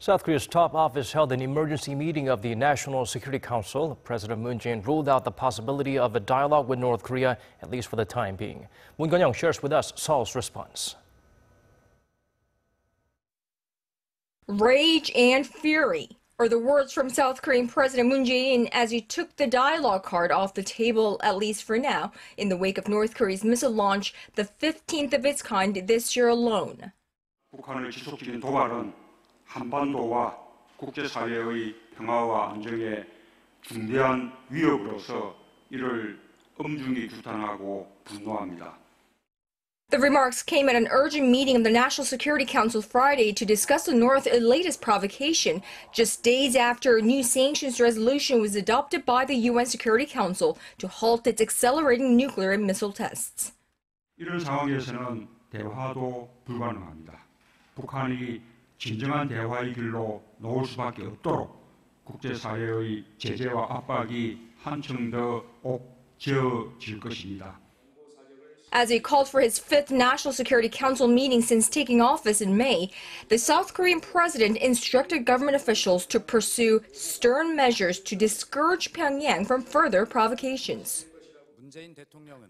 South Korea's top office held an emergency meeting of the National Security Council. President Moon Jae-in ruled out the possibility of a dialogue with North Korea, at least for the time being. Moon Connyoung shares with us Seoul's response. Rage and fury are the words from South Korean President Moon Jae-in as he took the dialogue card off the table, at least for now, in the wake of North Korea's missile launch, the 15th of its kind this year alone. 북한의 지속적인 도발은 한반도와 국제사회의 평화와 안정에 중대한 위협으로서 이를 엄중히 규탄하고 분노합니다. The remarks came at an urgent meeting of the National Security Council Friday to discuss the North's latest provocation, just days after a new sanctions resolution was adopted by the UN Security Council to halt its accelerating nuclear and missile tests. 이런 상황에서는 대화도 불가능합니다. 북한이 진정한 대화의 길로 놓을 수밖에 없도록 국제사회의 제재와 압박이 한층 더 옥죄어질 것입니다. As he called for his fifth National Security Council meeting since taking office in May, the South Korean president instructed government officials to pursue stern measures to discourage Pyongyang from further provocations.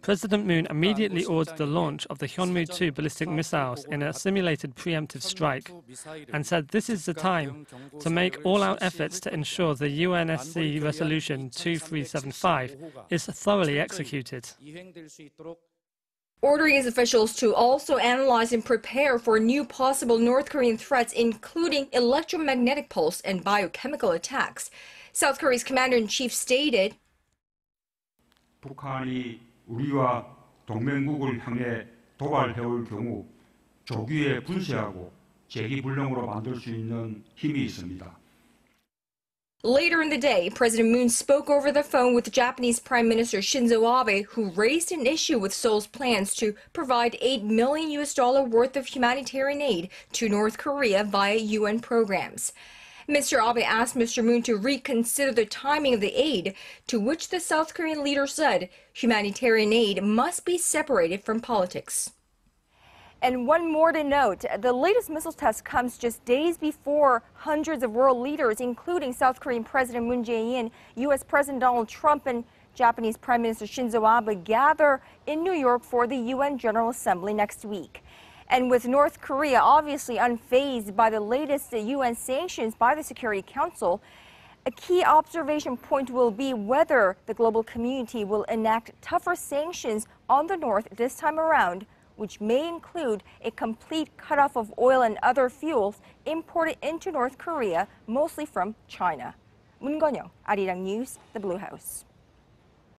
President Moon immediately ordered the launch of the Hyunmoo-2 ballistic missiles in a simulated preemptive strike and said this is the time to make all-out efforts to ensure the UNSC Resolution 2375 is thoroughly executed. Ordering his officials to also analyze and prepare for new possible North Korean threats, including electromagnetic pulse and biochemical attacks. South Korea's commander-in-chief stated, 북한이 우리와 동맹국을 향해 도발해올 경우 조기에 분쇄하고 재기불능으로 만들 수 있는 힘이 있습니다. Later in the day, President Moon spoke over the phone with Japanese Prime Minister Shinzo Abe, who raised an issue with Seoul's plans to provide $8 million worth of humanitarian aid to North Korea via UN programs. Mr. Abe asked Mr. Moon to reconsider the timing of the aid, to which the South Korean leader said humanitarian aid must be separated from politics. And one more to note, the latest missile test comes just days before hundreds of world leaders, including South Korean President Moon Jae-in, U.S. President Donald Trump, and Japanese Prime Minister Shinzo Abe gather in New York for the UN General Assembly next week. And with North Korea obviously unfazed by the latest UN sanctions by the Security Council, a key observation point will be whether the global community will enact tougher sanctions on the North this time around, which may include a complete cutoff of oil and other fuels imported into North Korea, mostly from China. Moon Jae-in, Arirang News, The Blue House.